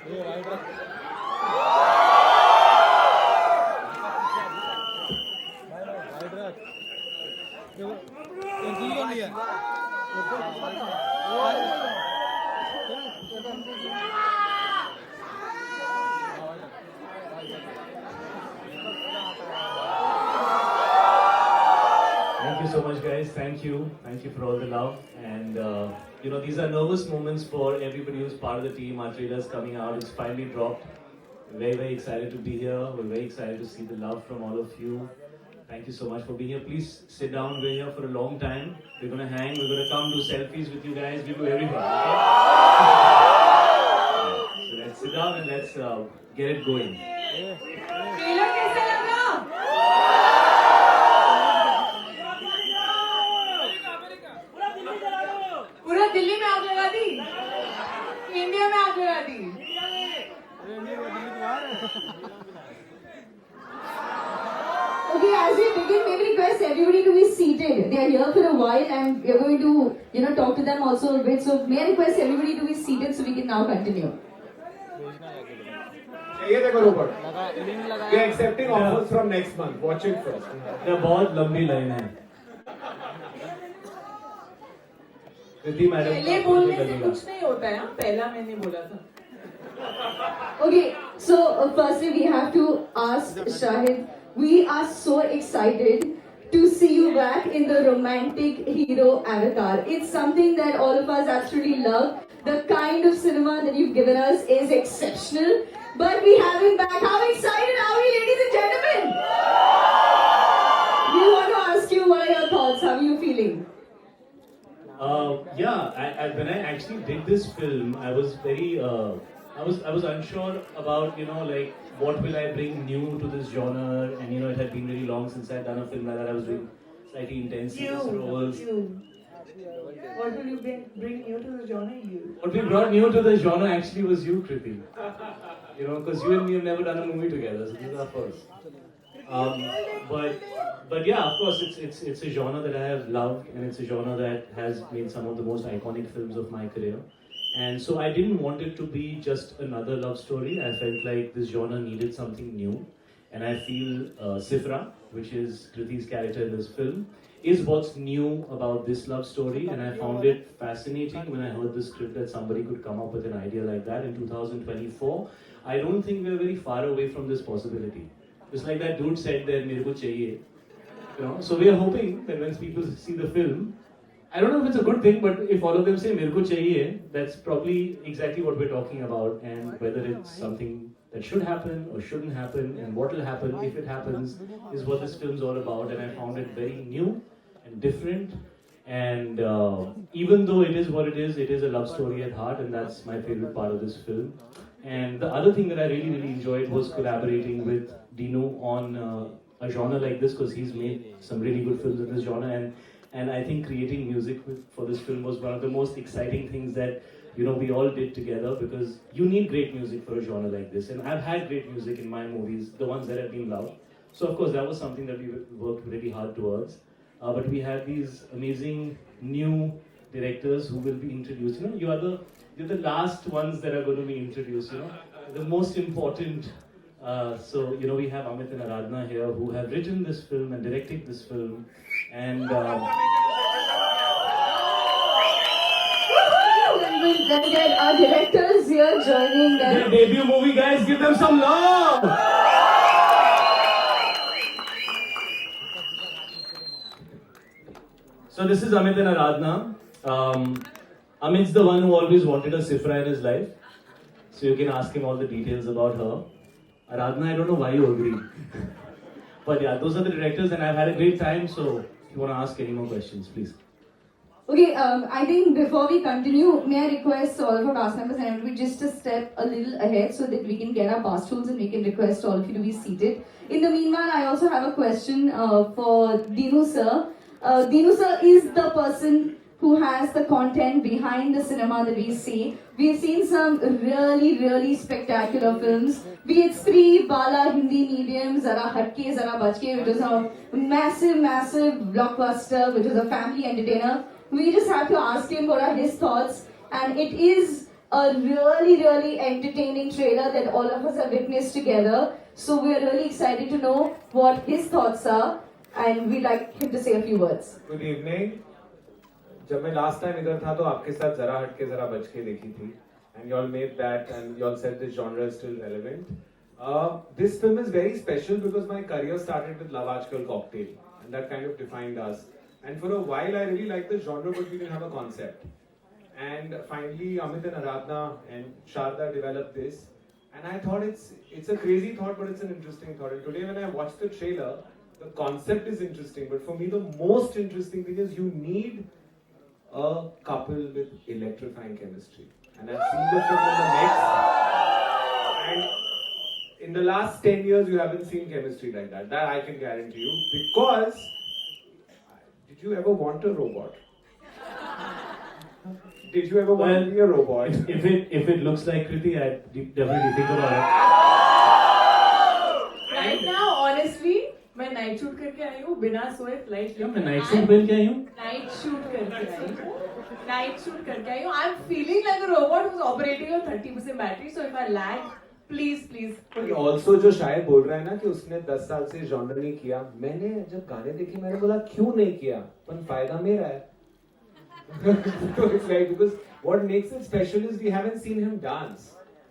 Thank you so much, guys. Thank you for all the love. And these are nervous moments for everybody who's part of the team. Our trailer's coming out. It's finally dropped. We're very, very excited to be here. We're very excited to see the love from all of you. Thank you so much for being here. Please sit down. We're here for a long time. We're gonna hang. We're gonna come do selfies with you guys. We'll do everything. Okay? So let's sit down and let's get it going. पूरा दिल्ली में आग लगा दी, India में आग लगा दी। Okay, as we begin, may we request everybody to be seated. They are here for a while, and we are going to, talk to them also a bit. So may I request everybody to be seated so we can now continue. ये देखो robot, we are accepting offers from next month. Watch it first. ये बहुत लंबी line है. कृति madam पहले बोलने से कुछ नहीं होता है, पहला मैंने बोला था. Okay, so firstly we have to ask Shahid. We are so excited to see you back in the romantic hero avatar. It's something that all of us absolutely love. The kind of cinema that you've given us is exceptional. But we have him back. How excited are we, ladies and gentlemen? We want to ask you, what are your thoughts? How are you feeling? When I actually did this film, I was very, I was unsure about, what will I bring new to this genre, and it had been really long since I'd done a film like that. I was doing slightly intense roles. What will you bring new to the genre? What we brought new to the genre actually was you, Kriti. Because you and me have never done a movie together, so this is our first. But yeah, of course, it's a genre that I have loved, and it's a genre that has made some of the most iconic films of my career. And so I didn't want it to be just another love story. I felt like this genre needed something new. And I feel Sifra, which is Kriti's character in this film, is what's new about this love story. And I found it fascinating when I heard the script that somebody could come up with an idea like that in 2024. I don't think we're very far away from this possibility. Just like that dude said that, "Mere ko chahiye." So we are hoping that when people see the film, I don't know if it's a good thing, but if all of them say "Mere ko chahiye," that's probably exactly what we're talking about, and whether it's something that should happen or shouldn't happen, and what will happen if it happens, is what this film's all about. And I found it very new and different. And even though it is what it is a love story at heart, and that's my favorite part of this film. And the other thing that I really, really enjoyed was collaborating with Dinu on a genre like this, because he's made some really good films in this genre, and I think creating music for this film was one of the most exciting things that we all did together, because you need great music for a genre like this, and I've had great music in my movies, the ones that have been loved. So of course that was something that we worked really hard towards. But we have these amazing new directors who will be introduced. You're the last ones that are going to be introduced. The most important. So we have Amit and Aradhana here, who have written this film and directed this film, and Let's get our directors here joining them. their debut movie, guys. Give them some love. So this is Amit and Aradhana. Amit's the one who always wanted a Sifra in his life, so you can ask him all the details about her. Aradhana, I don't know why you agreed. But yeah, those are the directors, and I've had a great time. So if you want to ask any more questions, please. Okay, I think before we continue, may I request all of our cast members and everybody just to step a little ahead so that we can get our pass tools and we can request all of you to be seated. In the meanwhile, I also have a question for Dinu sir. Dinu sir is the person who has the content behind the cinema that we see. We've seen some really, really spectacular films. Be it Spree, Bala, Hindi Medium, Zara Hatke, Zara Bachke, which was a massive, massive blockbuster, which was a family entertainer. We just have to ask him what are his thoughts. And it is a really, really entertaining trailer that all of us have witnessed together. So we are really excited to know what his thoughts are, and we'd like him to say a few words. Good evening. जब मैं last time इधर था तो आपके साथ जरा हटके जरा बच के देखी थी, and y'all made that, and y'all said this genre is still relevant. This film is very special because my career started with Love Aajkal Cocktail, and that kind of defined us. And for a while, I really liked the genre, but we didn't have a concept. And finally, Amit and Aradhna and Sharda developed this, and I thought it's a crazy thought, but it's an interesting thought. And today, when I watched the trailer, the concept is interesting, but for me, the most interesting thing is you need a couple with electrifying chemistry. And I've seen the film in the next, and in the last 10 years, you haven't seen chemistry like that. That I can guarantee you. Because, did you ever want a robot? Did you ever want to be a robot? If it looks like Kriti, I'd definitely think about it. Right now, honestly, मैं night shoot करके आई हूँ बिना सोए flight क्या मैं night shoot पहन के आई हूँ? नाइट शूट करके आई हूँ नाइट शूट करके आई हूँ I am feeling like a robot who's operating on 30% battery so if I lag please Also जो शायद बोल रहा है ना कि उसने 10 साल से जॉनर नहीं किया, मैंने जब गाने देखे मैंने बोला क्यों नहीं किया, पर फायदा मेरा है. So it's like, because what makes it special is we haven't seen him dance.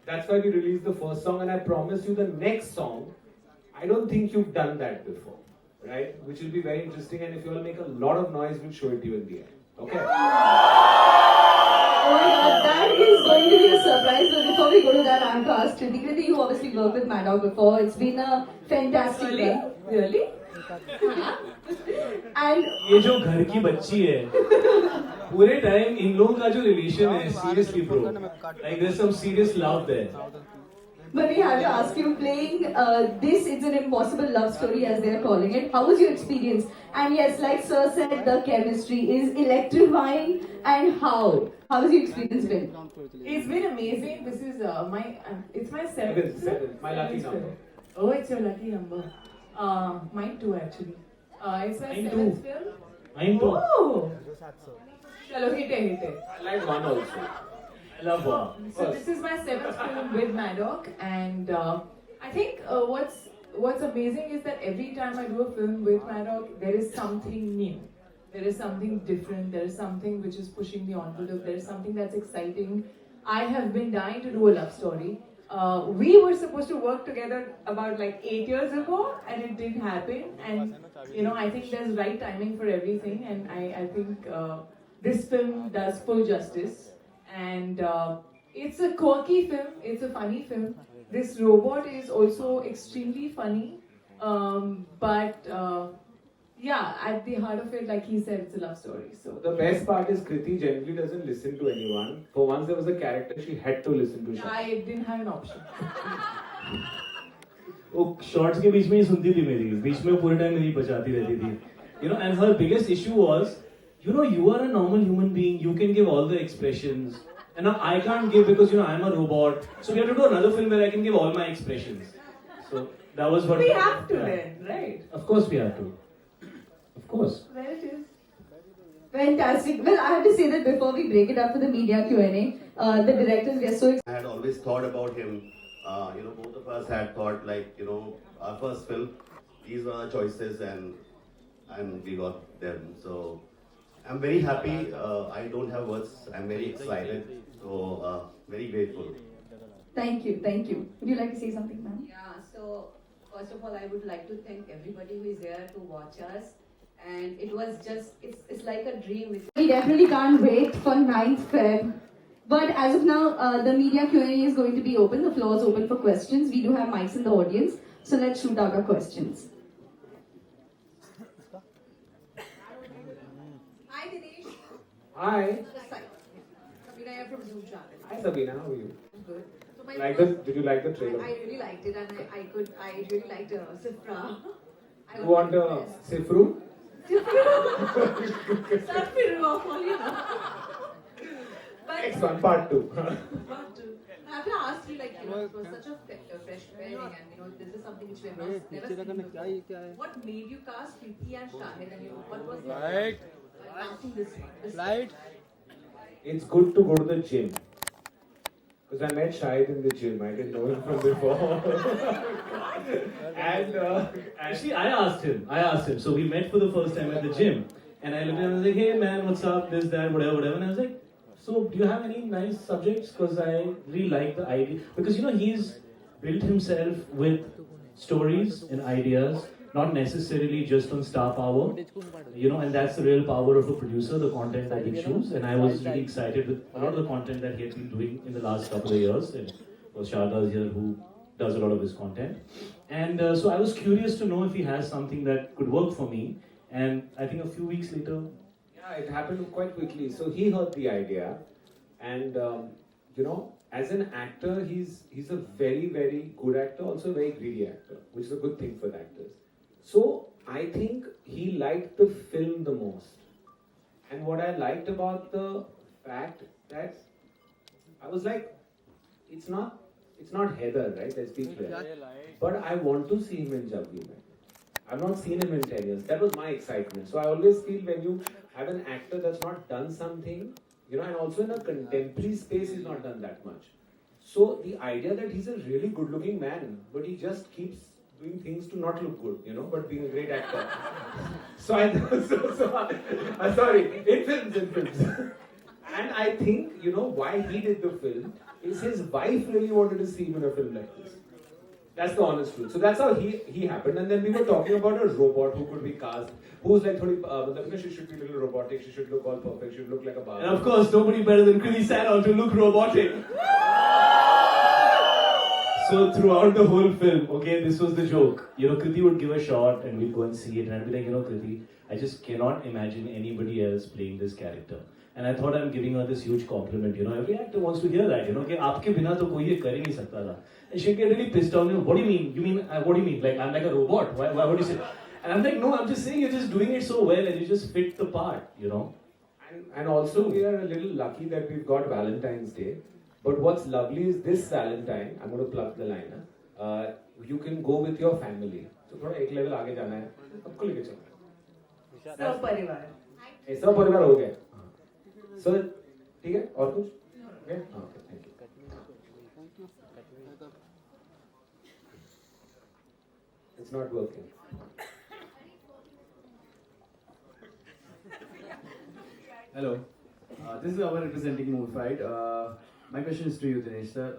That's why we released the first song, and I promise you the next song, I don't think you've done that before, right? Which will be very interesting, and if you all make a lot of noise, we'll show it to you in the end. Okay? Oh my god, that is going to be a surprise. But before we go to that, I have to ask Kriti. Kriti, you obviously worked with Maddock before. It's been a fantastic run. really And ये जो घर की बच्ची है, पूरे time in लोगों का जो रिलेशन है, seriously bro, like there's some serious love there. but we have to ask you, playing this, it's an impossible love story as they're calling it. How was your experience? And yes, like Sir said, the chemistry is electrifying. And how? How has your experience been? it's been amazing this is it's my seventh Seventh, my lucky film. number. Oh, it's your lucky number. Mine too actually. It's my Mine seventh too. film. Mine too. Oh, chalo hit it. I like one also. I love her. So this is my seventh film with Maddock, and I think what's amazing is that every time I do a film with Maddock, there is something new, there is something different, there is something which is pushing the envelope, there is something that's exciting. I have been dying to do a love story. We were supposed to work together about like 8 years ago, and it didn't happen. And I think there's right timing for everything, and I think this film does full justice. And it's a quirky film, it's a funny film. This robot is also extremely funny, but yeah, at the heart of it, like he said, it's a love story. So The best part is Kriti generally doesn't listen to anyone. For once there was a character she had to listen to. I didn't have an option. वो shorts के बीच में ही सुनती थी मेरी, बीच में पूरे time मेरी बचाती रहती थी. And her biggest issue was, you are a normal human being, you can give all the expressions. And now I can't give because, I'm a robot. So we have to do another film where I can give all my expressions. So that was what... We have to yeah. then, right? Of course we have to. Of course. There it is. Fantastic. Well, I have to say that before we break it up for the media Q&A, the directors, we are so I had always thought about him. Both of us had thought our first film, these were our choices and we got them. So I'm very happy. I don't have words. I'm very excited. So very grateful. Thank you. Would you like to say something, ma'am? Yeah, so first of all, I would like to thank everybody who is here to watch us. And it was just, it's like a dream. We definitely can't wait for 9th Feb. But as of now, the media Q&A is going to be open. The floor is open for questions. We do have mics in the audience. So let's shoot out our questions. Hi, Dinesh. Hi. Sabina here from Uljha. Hi Sabina, how are you? Good. So my Did you like the trailer? I really liked it, and I really liked Sifra. You want a Sifru? But Next one, part 2. I have to ask you, it was such a fresh pairing, and this is something which we have never seen before. What made you cast Kriti and Shahid, and what was the casting this? It's good to go to the gym. Because I met Shahid in the gym. I didn't know him from before. and Actually, I asked him. So we met for the first time at the gym. And I looked at him and was like, hey man, what's up? This, that, whatever. And I was like, so do you have any nice subjects? Because I really like the idea. Because, you know, he's built himself with stories and ideas, not necessarily just on star power. You know, and that's the real power of a producer, the content that he chooses. And I was really excited with a lot of the content that he had been doing in the last couple of years. And was Shahid here who does a lot of his content. And so I was curious to know if he has something that could work for me. And I think a few weeks later, yeah, it happened quite quickly. So he heard the idea, and you know, as an actor, he's a very, very good actor, also a very greedy actor, which is a good thing for actors. So I think he liked the film the most, and what I liked about the fact that I was like, it's not Heather, right? Let's be clear. But I want to see him in Jab We Met. I've not seen him in 10 years. That was my excitement. So I always feel when you have an actor that's not done something, you know, and also in a contemporary space, he's not done that much. So the idea that he's a really good-looking man, but he just keeps doing things to not look good, you know, but being a great actor. Sorry, in films. And I think, you know, why he did the film is his wife really wanted to see him in a film like this. That's the honest truth. So that's how he happened. And then we were talking about a robot who could be cast, who's like, she should be a little robotic, she should look all perfect, she should look like a Baaton. And of course, nobody better than Kriti Sanon to look robotic. So throughout the whole film, okay, this was the joke. You know, Kriti would give a shot and we'd go and see it. And I'd be like, you know, Kriti, I just cannot imagine anybody else playing this character. And I thought I'm giving her this huge compliment. You know, every actor wants to hear that. You know, कि आपके बिना तो कोई ये कर ही नहीं सकता था. And she'd get really pissed on you. What do you mean? What do you mean? Like I'm like a robot? Why would you say? And I'm like, no, I'm just saying you're just doing it so well and you just fit the part. You know. And also we are a little lucky that we've got Valentine's Day. But what's lovely is this Valentine. I'm going to plug the line. You can go with your family. So थोड़ा एक level आगे जाना है. सबको लेके चलो. सब परिवार. सब परिवार हो गया. So, ठीक है? और कुछ? Okay? Okay, thank you. It's not working. Hello, this is our representing Moonfight. My question is to you, Dinesh sir.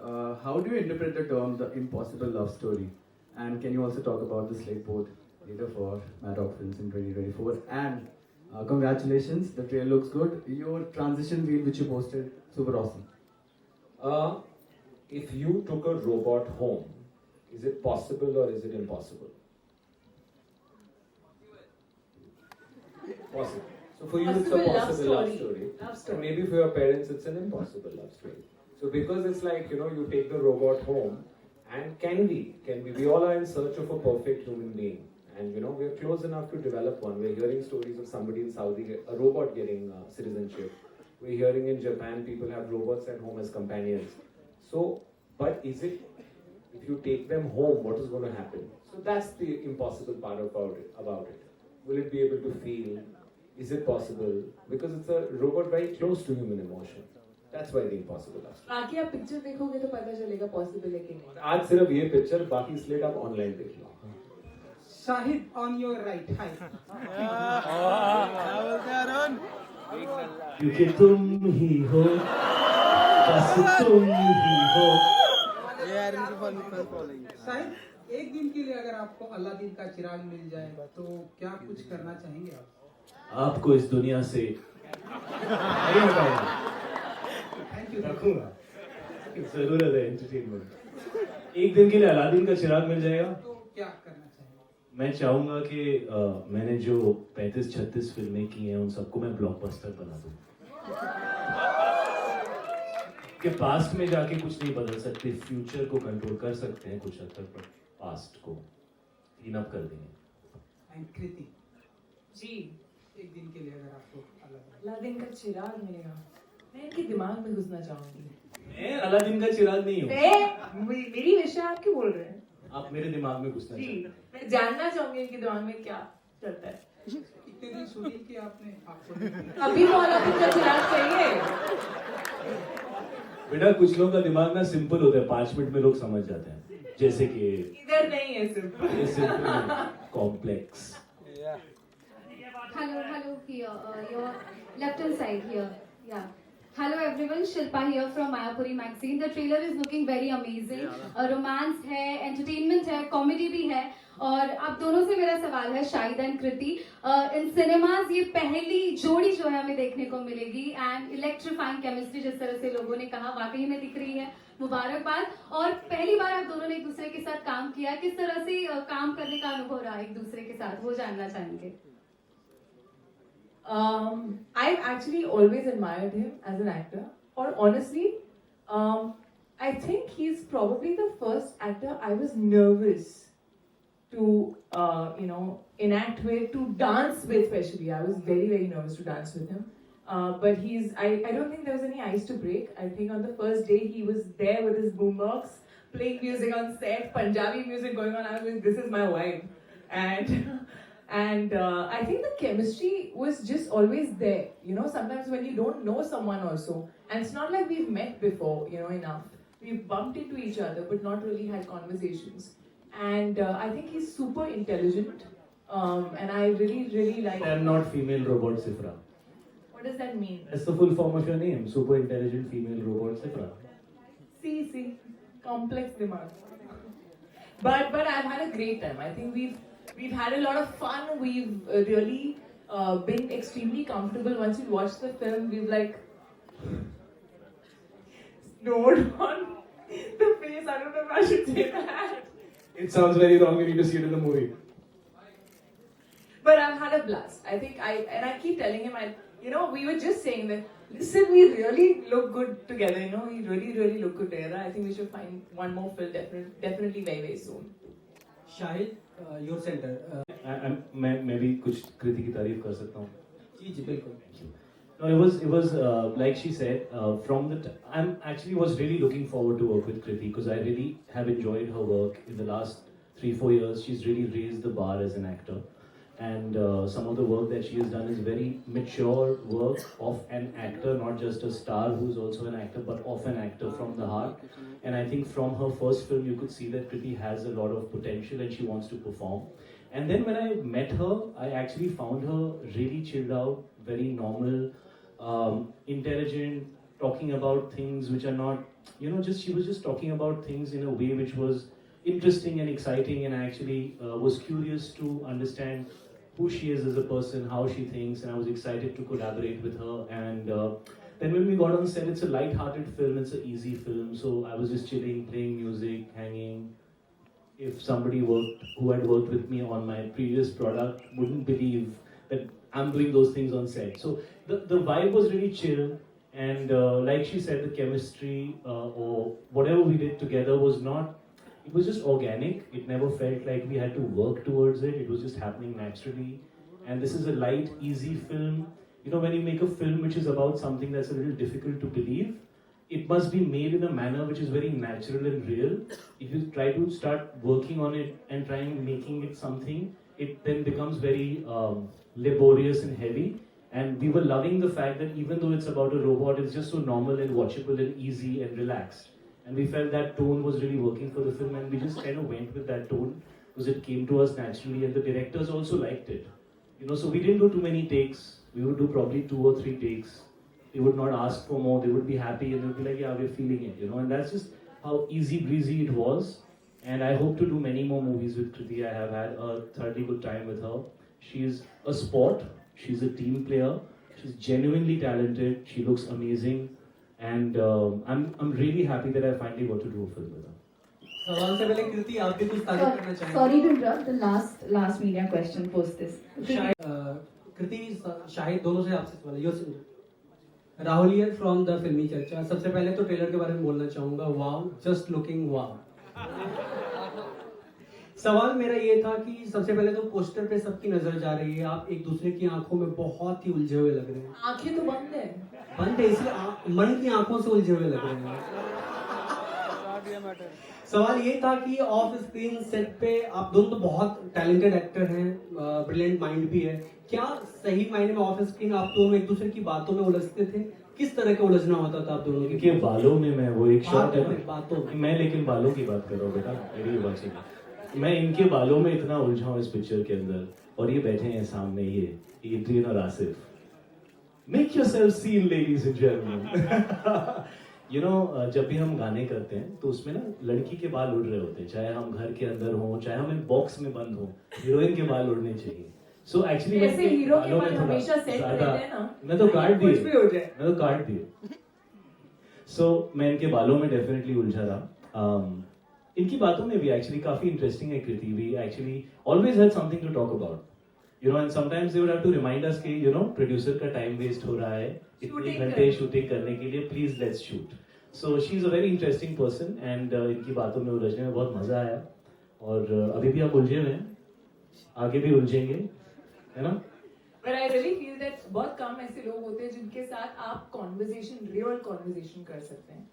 How do you interpret the term the impossible love story? And can you also talk about the slate board later for Maddox Films in 2024? And congratulations, the trailer looks good. Your transition reel which you posted, super awesome. If you took a robot home, is it possible or is it impossible? Possible. So for you it's a possible love story. And maybe for your parents it's an impossible love story. So because it's like, you know, you take the robot home and can we, we all are in search of a perfect human being. And you know, we're close enough to develop one. We're hearing stories of somebody in Saudi, a robot getting citizenship. We're hearing in Japan, people have robots at home as companions. So, but is it, if you take them home, what is going to happen? So that's the impossible part about it. Will it be able to feel? Is it possible? Because it's a robot very close to human emotion. That's why the impossible is. बाकी आप picture देखोगे तो पता चलेगा possible है कि नहीं. आज सिर्फ ये पिक्चर, बाकी स्लेट आप ऑनलाइन देख लो. Shahid on your right. Hi. क्योंकि तुम ही हो, बस तुम ही हो. Shahid, एक दिन के लिए अगर आपको अलादीन का चिराग मिल जाए तो क्या कुछ करना चाहेंगे आप? आपको इस दुनिया से नहीं हटाऊंगा. Thank you. रखूंगा. जरूरत है एंटरटेनमेंट. एक दिन के लिए अलादीन का चिराग मिल जाएगा. तो क्या करना चाहेंगे? मैं चाहूंगा कि मैंने जो 35-36 फिल्में की हैं उन सबको मैं ब्लॉकबस्टर बना दूं. कि पास्ट में जाके कुछ नहीं बदल सकते, फ्यूचर को कंट्रोल कर सकते हैं कुछ हद तक, पर पास्ट को क्लीन अप कर देंगे. And Kriti, जी एक दिन के लिए अगर आपको अलादीन का चिराग मिलेगा, मैं इनके दिमाग में घुसना चाहूंगी. मैं अलादीन का चिराग नहीं हूँ. मेरी विषय आप क्यों बोल रहे हैं? आप मेरे दिमाग में घुसना जी, चाहते हैं. मैं जानना चाहूंगी इनके दिमाग में क्या चलता है. इतने दिन शूटिंग की आपने आपको अभी तो अलादीन का चिराग चाहिए. बेटा कुछ लोगों का दिमाग ना सिंपल होता है, 5 मिनट में लोग समझ जाते हैं, जैसे कि इधर नहीं है सिर्फ ये simple complex. Hello, here, your left hand side here. Yeah. Hello everyone, Shilpa here from Mayapuri magazine. The trailer is looking very amazing. Romance है, entertainment है, comedy भी है. और आप दोनों से मेरा सवाल है, Shahid and Kriti. In cinemas ये पहली जोड़ी जो है हमें देखने को मिलेगी एंड इलेक्ट्रीफाइंग केमिस्ट्री जिस तरह से लोगों ने कहा वाकई में दिख रही है. मुबारकबाद. और पहली बार आप दोनों ने एक दूसरे के साथ काम किया, किस तरह से काम करने का अनुभव रहा एक दूसरे के साथ, वो जानना चाहेंगे. I've actually always admired him as an actor. Or honestly, I think he's probably the first actor I was nervous to, enact with, to dance with especially. I was very, very nervous to dance with him. But I don't think there was any ice to break. I think on the first day he was there with his boombox, playing music on set, Punjabi music going on. I was like, this is my vibe. And I think the chemistry was just always there. Sometimes when you don't know someone also, and it's not like we've met before, enough. We've bumped into each other, but not really had conversations. And I think he's super intelligent. And I really, really like... I am not female robot Sifra. What does that mean? That's the full form of your name. Super intelligent female robot Sifra. See. Complex demand. But I've had a great time. I think we've had a lot of fun. We've really been extremely comfortable. Once we watched the film, we've snowed on the face. I don't know if I should say that. It sounds very wrong. You need to see it in the movie. But I've had a blast. I think I keep telling him, we were just saying that, listen, we really look good together, we really, really look good together. I think we should find one more film definitely very, very soon. Shahid, your center. मैं भी कुछ कृति की तारीफ कर सकता हूँ. जी बिल्कुल. No, it was like she said. I'm actually was really looking forward to work with Kriti because I really have enjoyed her work in the last 3-4 years. She's really raised the bar as an actor, and some of the work that she has done is very mature work of an actor, not just a star who's also an actor, but of an actor from the heart. And I think from her first film, you could see that Kriti has a lot of potential and she wants to perform. And then when I met her, I actually found her really chilled out, very normal, intelligent, talking about things which are not, she was just talking about things in a way which was interesting and exciting, and I actually was curious to understand who she is as a person, how she thinks, and I was excited to collaborate with her. And then when we got on set, it's a light-hearted film, it's an easy film, so I was just chilling, playing music, hanging. If somebody who had worked with me on my previous product wouldn't believe that I'm doing those things on set. So the vibe was really chill, and like she said, the chemistry or whatever we did together was not, it was just organic. It never felt like we had to work towards it. It was just happening naturally. And this is a light, easy film. When you make a film which is about something that's a little difficult to believe, it must be made in a manner which is very natural and real. If you try to start working on it and trying making it something, it then becomes very laborious and heavy. And we were loving the fact that even though it's about a robot, it's just so normal and watchable and easy and relaxed. And we felt that tone was really working for the film, and we just kind of went with that tone because it came to us naturally, and the directors also liked it. So we didn't do too many takes. We would do probably 2 or 3 takes. They would not ask for more. They would be happy and they would be like, yeah, we're feeling it, And that's just how easy breezy it was. And I hope to do many more movies with Kriti. I have had a thoroughly good time with her. She's a sport. She's a team player. She's genuinely talented. She looks amazing. And I'm really happy that I finally got to do a film with her. सवाल से पहले कृति आप भी कुछ तारीफ करना चाहेंगे? Sorry to interrupt. The last media question post this. कृति, शाहिद, दोनों से आपसे सवाल है. Your Rahul here from the फिल्मी चर्चा. सबसे पहले तो ट्रेलर के बारे में बोलना चाहूंगा. वाव, जस्ट लुकिंग वाव. सवाल मेरा ये था कि सबसे पहले तो पोस्टर पे सबकी नजर जा रही है. आप एक दूसरे की आंखों में बहुत ही उलझे हुए लग रहे हैं. आंखें तो बंद है. बंद है, इसलिए मन की आंखों से उलझे हुए लग रहे हैं. सवाल ये था कि ऑफ स्क्रीन सेट पे आप दोनों तो बहुत टैलेंटेड एक्टर हैं, ब्रिलियंट माइंड भी है. क्या सही मायने में ऑफ स्क्रीन आप दोनों एक दूसरे की बातों में उलझते थे? किस तरह का उलझना होता था आप दोनों के इनके बालों में मैं वो एक शॉट है बातों में। मैं लेकिन बालों की बात कर रहा हूँ बेटा, मेरी बात सुनो। मैं इनके बालों में इतना उलझा हूँ इस पिक्चर के अंदर, और ये बैठे हैं सामने ये एड्रियन और Asif. Make yourself seen ladies and gentleman. You know, जब भी हम गाने करते हैं तो उसमें ना लड़की के बाल उड़ रहे होते हैं, चाहे हम घर के अंदर हों चाहे हम एक बॉक्स में बंद हों, हीरोइन के बाल उड़ने चाहिए। सो एक्चुअली ऐसे हीरो के बाल हमेशा सेट रहते हैं ना, मैं तो काट दिए, कुछ भी हो जाए। मैं तो काट दिए। सो मैं इनके बालों में डेफिनेटली उलझा रहा। इनकी बातों में भी एक्चुअली काफी इंटरेस्टिंग है Kriti. We actually always had something to talk about, you know, and sometimes they would have to remind us कि यू नो प्रोड्यूसर का टाइम वेस्ट हो रहा है इतने घंटे शूटिंग करने के लिए, please let's shoot. So she is a very interesting person and इनकी बातों में उलझने में बहुत मजा आया, और अभी भी आप उलझे हुए हैं, आगे भी उलझेंगे, है ना? But I really feel that बहुत कम ऐसे लोग होते हैं जिनके साथ आप conversation, real conversation कर सकते हैं।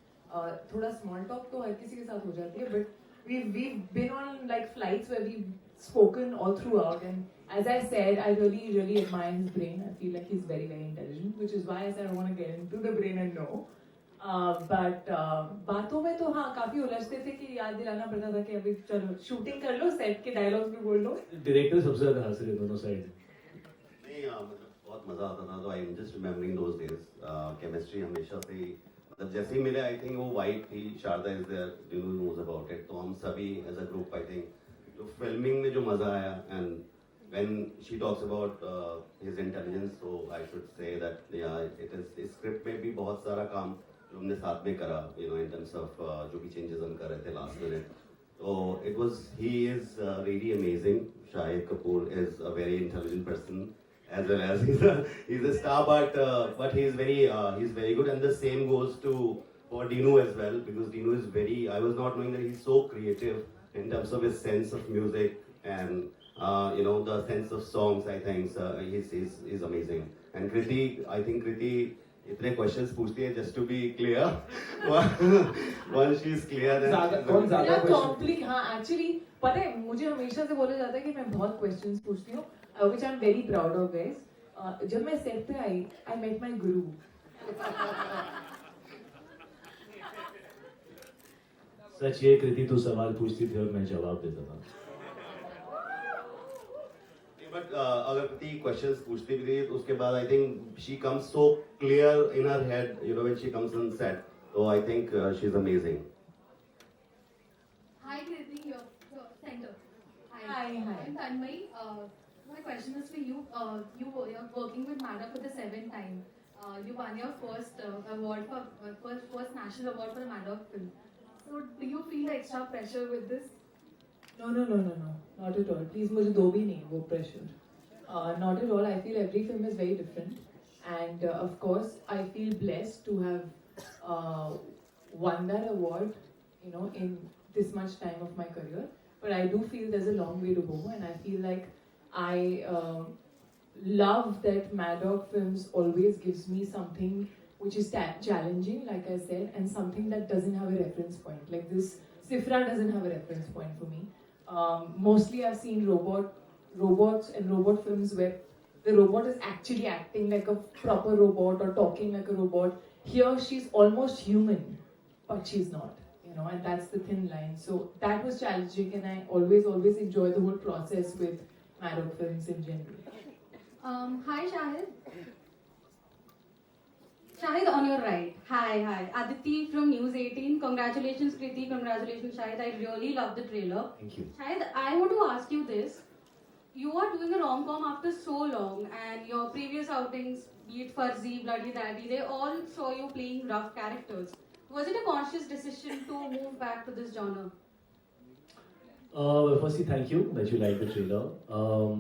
थोड़ा small talk तो हर किसी के साथ हो जाती है, but we've been on like flights where we've spoken all throughout, and as I said, I really admire his brain. I feel like he's very intelligent, which is why I said I want to get into the brain and know. But बातों में तो हाँ काफी उलझते थे कि याद दिलाना पड़ता था कि अभी चलो शूटिंग कर लो, सेट के डायलॉग्स भी बोल लो। डायरेक्टर सबसे ज्यादा हंस रहे दोनों साइड। नहीं मतलब बहुत मजा आता था, तो I am just remembering those days. Chemistry हमेशा से ही मतलब जैसे ही मिले, आई थिंक वो वाइब थी, Sharda is there, Dinu knows about it, तो हम सभी as a group I think जो फिल्मिंग में जो मजा आया, and when she talks about his intelligence, so I should say that yeah, it is इस स्क्रिप्ट में भी बहुत सारा काम जो हमने साथ में करा, you know, in terms of जो भी changes हम कर रहे थे last minute, so it was, he is really amazing. Shahid Kapoor is a very intelligent person, as well as he's a star, but he's very good, and the same goes to for Dinu as well, because Dinu is very, I was not knowing that he's so creative in terms of his sense of music and you know the sense of songs. I think he's amazing. And Kriti, I think Kriti इतने questions पूछती है just to be clear. Once she's clear, then कौन ज़्यादा कॉम्प्लिक, हाँ actually पता है मुझे हमेशा से बोला जाता है कि मैं बहुत क्वेश्चंस पूछती हूँ, which I'm very proud of guys. जब मैं सेट पे आई, I met my guru. सच ये कृति तू सवाल पूछती थी और मैं जवाब देता था। But अगर कृति questions पूछती भी थी तो उसके बाद I think she comes so clear in her head, you know, when she comes on set. So I think she's amazing. Hi Kriti, your center. Hi. I'm Tanmay. My question is for you. You're working with Madam for the 7th time. You won your first award for first national award for a Madam film. So do you feel extra pressure with this? No, not at all. Please मुझे दो भी नहीं वो pressure. Not at all. I feel every film is very different, and of course I feel blessed to have won that award, you know, in this much time of my career. But I do feel there's a long way to go, and I feel like I love that Mad Dog Films always gives me something which is challenging, like I said, and something that doesn't have a reference point. Like this, Sifra doesn't have a reference point for me. Mostly I've seen robots and robot films where the robot is actually acting like a proper robot or talking like a robot. Here she's almost human, but she's not, you know, and that's the thin line. So that was challenging, and I always enjoy the whole process with Mad Dog Films in general. Hi Shahid. Shahid on your right. Hi. Aditi from News 18. Congratulations Kriti, congratulations Shahid. I really love the trailer. Thank you. Shahid, I want to ask you this. You are doing a rom-com after so long, and your previous outings, be it Farzi, Bloody Daddy, they all saw you playing rough characters. Was it a conscious decision to move back to this genre? Well, firstly, thank you that you liked the trailer.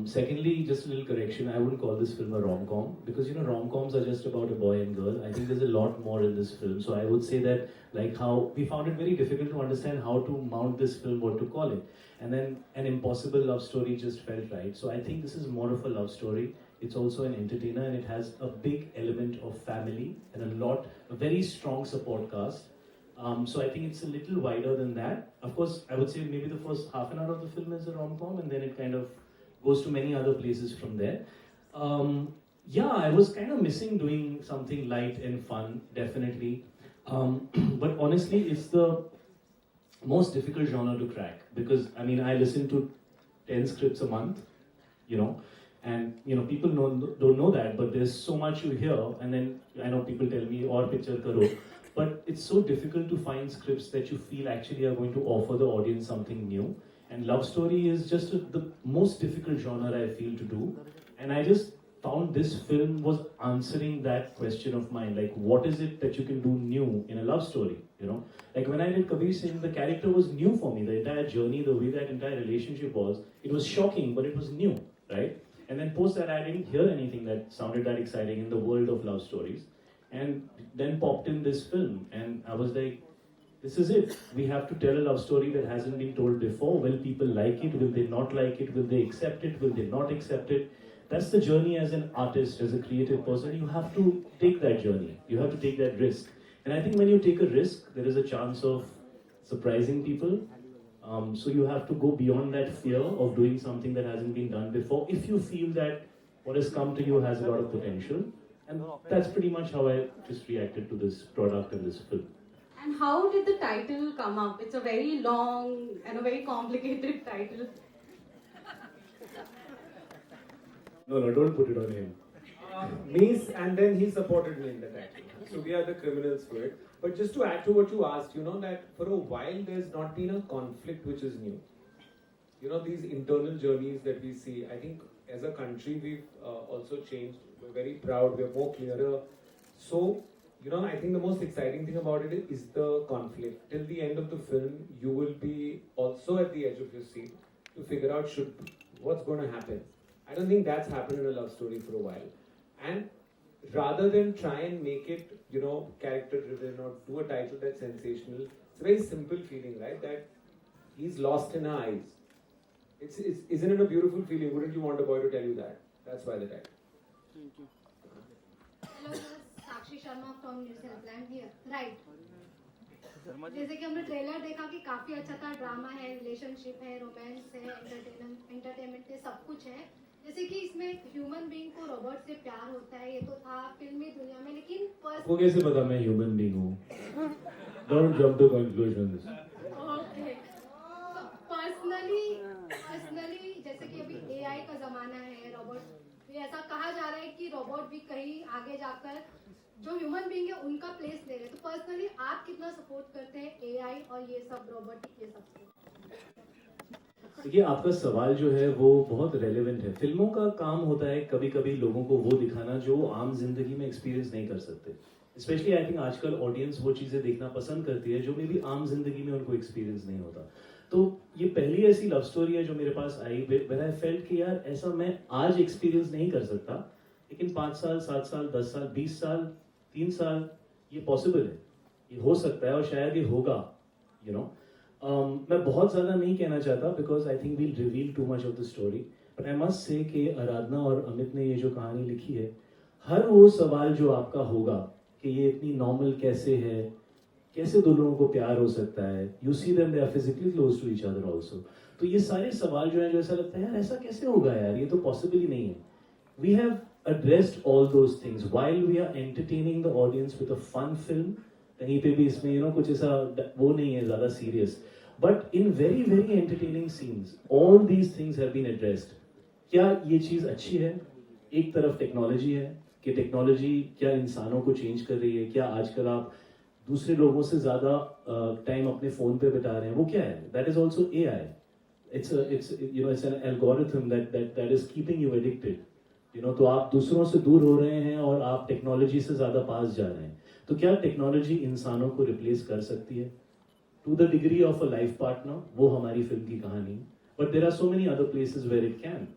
Secondly, just a little correction. I wouldn't call this film a rom-com because, you know, rom-coms are just about a boy and girl. I think there's a lot more in this film. So I would say that, like how we found it very difficult to understand how to mount this film, what to call it. And then an impossible love story just felt right. So I think this is more of a love story. It's also an entertainer, and it has a big element of family and a very strong support cast. So I think it's a little wider than that. Of course, I would say maybe the first half an hour of the film is a rom-com, and then it kind of goes to many other places from there. yeah, I was kind of missing doing something light and fun, definitely. But honestly, it's the most difficult genre to crack because I mean, I listen to 10 scripts a month, you know, and people don't know that, but there's so much you hear, and then I know people tell me, or picture karo, but it's so difficult to find scripts that you feel actually are going to offer the audience something new. And love story is just the most difficult genre I feel to do, and I just found this film was answering that question of mine, like what is it that you can do new in a love story, like when I did Kabir Singh, the character was new for me, the entire journey, the way that entire relationship was, it was shocking, but it was new, right? And then post that, I didn't hear anything that sounded that exciting in the world of love stories, and then popped in this film, and I was like, this is it. We have to tell a love story that hasn't been told before. Will people like it? Will they not like it? Will they accept it? Will they not accept it? That's the journey as an artist, as a creative person. You have to take that journey. You have to take that risk. And I think when you take a risk, there is a chance of surprising people. So you have to go beyond that fear of doing something that hasn't been done before. If you feel that what has come to you has a lot of potential. And that's pretty much how I just reacted to this product and this film. And how did the title come up? It's a very long and a very complicated title. No, don't put it on him. Me, and then he supported me in the title. So we are the criminals for it. But just to add to what you asked, that for a while there's not been a conflict which is new. These internal journeys that we see, I think as a country we've also changed. We're very proud, we're more clearer. So, I think the most exciting thing about it is the conflict. Till the end of the film, you will be also at the edge of your seat to figure out what's going to happen. I don't think that's happened in a love story for a while. And rather than try and make it, character driven or do a title that's sensational, it's a very simple feeling, right? That he's lost in her eyes. Isn't it a beautiful feeling? Wouldn't you want a boy to tell you that? That's why the title. Thank you. Hello, Sakshi Sharma from News Helpline here. Right. जैसे कि हमने trailer देखा कि काफी अच्छा था, drama है, relationship है, रोमांस है, एंटरटेनमेंट है, सब कुछ है. जैसे कि इसमें ह्यूमन बीइंग को रोबोट से प्यार होता है, ये तो था फिल्मी दुनिया में, लेकिन आपको कैसे पता मैं ह्यूमन बीइंग हूँ? Don't jump to conclusions. Okay. Personally जैसे कि अभी एआई का जमाना है, रोबोट ऐसा कहा जा रहा है कि रोबोट भी कहीं आगे जाकर जो ह्यूमन बीइंग है उनका प्लेस ले रहे. तो पर्सनली आप कितना सपोर्ट करते हैं एआई और ये सब रोबोटिक ये सब? देखिए, आपका सवाल जो है वो बहुत रेलेवेंट है. फिल्मों का काम होता है कभी कभी लोगों को वो दिखाना जो आम जिंदगी में एक्सपीरियंस नहीं कर सकते. स्पेशली आई थिंक आजकल ऑडियंस वो चीजें देखना पसंद करती है जो मे बी आम जिंदगी में उनको एक्सपीरियंस नहीं होता. तो ये पहली ऐसी लव स्टोरी है जो मेरे पास आई व्हेन आई फेल्ट कि यार ऐसा मैं आज एक्सपीरियंस नहीं कर सकता, लेकिन 5 साल 7 साल 10 साल 20 साल 3 साल ये पॉसिबल है, ये हो सकता है और शायद ये होगा. मैं बहुत ज़्यादा नहीं कहना चाहता because I think we'll reveal too much of the story, but I must say कि आराधना और अमित ने ये जो कहानी लिखी है, हर वो सवाल जो आपका होगा कि ये इतनी नॉर्मल कैसे है, कैसे दो लोगों को प्यार हो सकता है, you see them they are physically close to each other also. तो ये सारे सवाल जो हैं जो ऐसा लगता है यार ऐसा कैसे होगा यार, ये तो पॉसिबल ही नहीं है. We have addressed all those things while we are entertaining the audience with a fun film. कहीं पे भी इसमें कुछ ऐसा वो नहीं है ज़्यादा serious, but in very very entertaining scenes all these things have been addressed. क्या ये चीज़ अच्छी है? एक तरफ टेक्नोलॉजी है कि टेक्नोलॉजी क्या इंसानों को चेंज कर रही है, क्या आजकल आप दूसरे लोगों से ज़्यादा टाइम अपने फ़ोन पे बिता रहे हैं, वो क्या है? That is also AI. It's an algorithm that is keeping you addicted. तो आप दूसरों से दूर हो रहे हैं और आप टेक्नोलॉजी से ज़्यादा पास जा रहे हैं. तो क्या टेक्नोलॉजी इंसानों को रिप्लेस कर सकती है? To the degree of a life partner, वो हमारी फिल्म की कहानी. But there are so many other places where it can,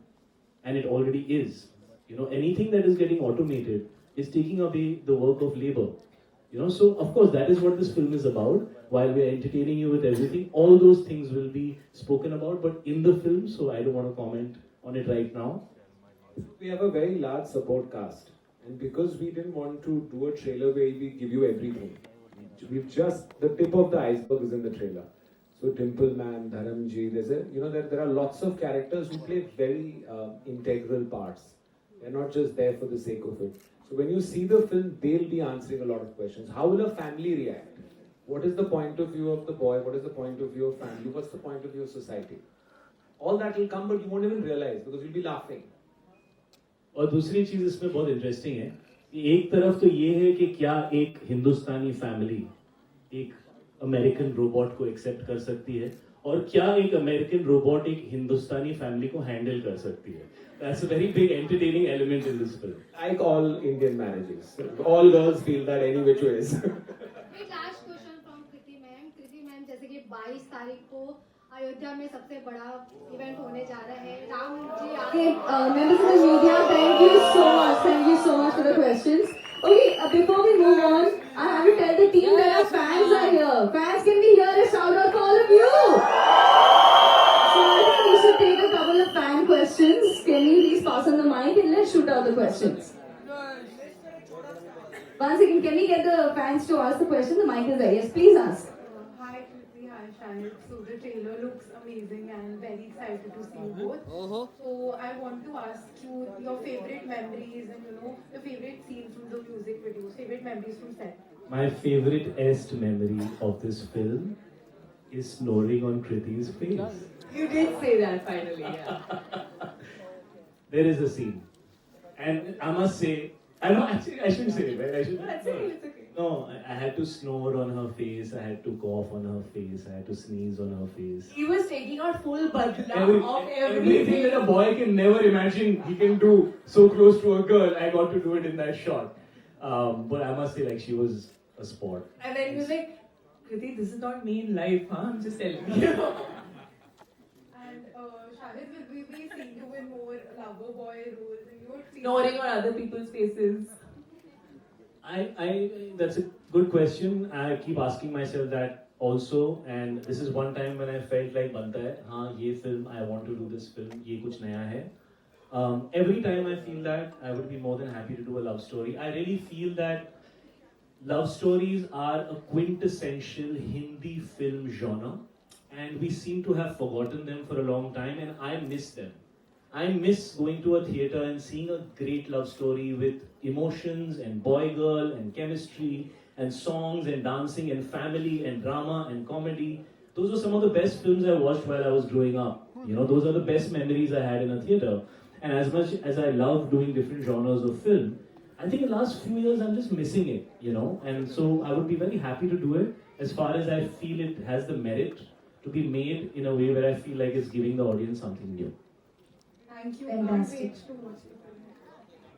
and it already is. Anything that is getting automated is taking away the work of labor. So of course that is what this film is about. While we are entertaining you with everything, all those things will be spoken about, but in the film, so I don't want to comment on it right now. We have a very large support cast, and because we didn't want to do a trailer where we give you everything, we've just the tip of the iceberg is in the trailer. So Dimple Man, Dharamji, there are lots of characters who play very integral parts. They're not just there for the sake of it. So when you see the film, they'll be answering a lot of questions. How will a family react? What is the point of view of the boy? What is the point of view of family? What's the point of view of society? All that will come, but you won't even realize because you'll be laughing. और दूसरी चीज इसमें बहुत interesting है कि एक तरफ तो ये है कि क्या एक हिंदुस्तानी फैमिली एक अमेरिकन रोबोट को एक्सेप्ट कर सकती है और क्या एक अमेरिकन रोबोट एक हिंदुस्तानी फैमिली को हैंडल कर सकती है. That's a very big entertaining element in this film. Like all Indian marriages, all girls feel that any which ways. एक last question from Kriti ma'am. Kriti ma'am, जैसे कि 22 तारीख को अयोध्या में सबसे बड़ा इवेंट होने जा रहा है. Ram ji Okay, members of the media, thank you so much for the questions. Okay, before we move on, I have to tell the team that our fans are here. Fans, can we hear a shout out for all of you? So I think we should take a couple of fan questions. Can you please pass on the mic and let's shoot out the questions. Once again, can we get the fans to ask the question? The mic is there. Yes, please ask. Hi Kriti, hi Shahid. So the trailer looks amazing and very excited to see you both. So I want to ask you your favorite memories and your favorite scenes from the music videos, favorite memories from set. My favorite memory of this film is snoring on Kriti's face. You did say that finally, yeah. There is a scene, and I must say, I shouldn't say it, right? I should. That's okay, it's okay. No, I had to snore on her face. I had to cough on her face. I had to sneeze on her face. He was taking out full badla of Everything that a boy can never imagine he can do so close to a girl, I got to do it in that shot. But I must say, like, she was a sport. And then he was like, Kriti, this is not me in life, huh? I'm just telling you. And Shahid, will we be seeing you in more lover boy roles and your Snoring on other people's faces. That's a good question. I keep asking myself that also, and this is one time when I felt like banta hai, हाँ ये film, I want to do this film, ये कुछ नया है. Every time I feel that, I would be more than happy to do a love story. I really feel that love stories are a quintessential Hindi film genre, and we seem to have forgotten them for a long time, and I miss them. I miss going to a theatre and seeing a great love story with emotions and boy-girl and chemistry and songs and dancing and family and drama and comedy. Those were some of the best films I watched while I was growing up. Those are the best memories I had in a theatre. And as much as I love doing different genres of film, I think in the last few years I'm just missing it, And so I would be very happy to do it as far as I feel it has the merit to be made in a way where I feel like it's giving the audience something new. Thank you. Fantastic. Can't wait to watch the film.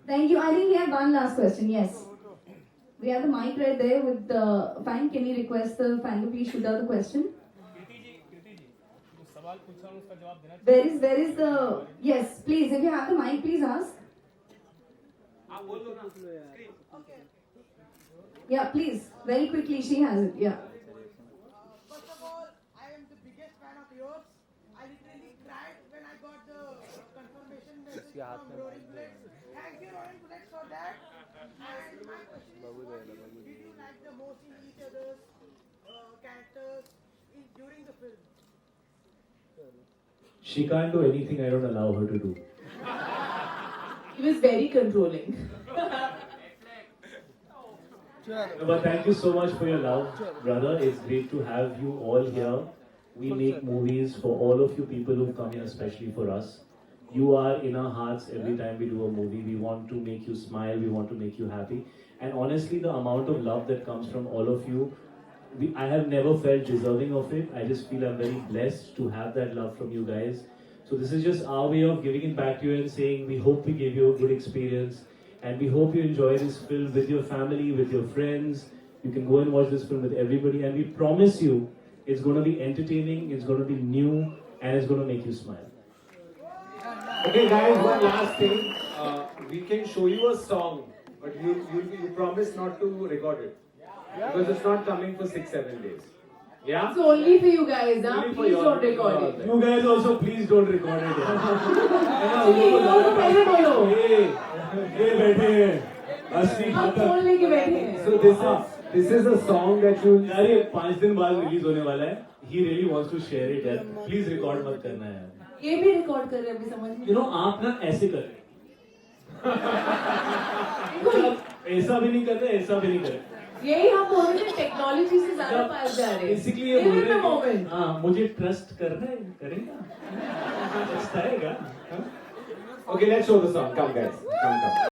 Thank you. I think we have one last question. Yes. We have the mic right there with the fan. Can you request the fan to please shoot out the question? Where is the... Yes, please. If you have the mic, please ask. Yeah, please. Very quickly, she has it. Yeah. First of all, I am the biggest fan of yours. I literally cried when I got the confirmation message from Roaring Bullets. Thank you, Roaring Bullets, for that. And my question is, what did you like the most in each other's characters during the film? She can't do anything I don't allow her to do. He was very controlling. No, but thank you so much for your love, brother. It's great to have you all here. We make movies for all of you people who come here, especially for us. You are in our hearts every time we do a movie. We want to make you smile. We want to make you happy. And honestly, the amount of love that comes from all of you, I have never felt deserving of it. I just feel I'm very blessed to have that love from you guys. So this is just our way of giving it back to you and saying we hope we gave you a good experience. And we hope you enjoy this film with your family, with your friends. You can go and watch this film with everybody. And we promise you, it's going to be entertaining, it's going to be new, and it's going to make you smile. Okay, guys, one last thing. We can show you a song, but you promise not to record it. Because it's not coming for 6-7 days. Yeah? It's only for you guys, huh? Only for Please you all. don't record it. You guys also please don't record it. ये बैठे हैं असली हम खतर phone लेके बैठे हैं. So this is a song that you... यार ये 5 दिन बाद रिलीज होने वाला है. He really wants to share it यार. Please record मत करना यार. ये भी रिकॉर्ड कर रहे हैं अभी समझ में. आप ना ऐसे कर रहे हैं. ऐसा भी नहीं कर रहे, ऐसा भी नहीं कर रहे। यही हम बोल रहे थे, टेक्नोलॉजी से ज्यादा पास जा रहे हैं। बेसिकली ये बोल Live in रहे the moment. हैं कि हाँ मुझे ट्रस्ट करना है, करेगा, ट्रस्ट आएगा। Okay, let's show the song. Come guys, come.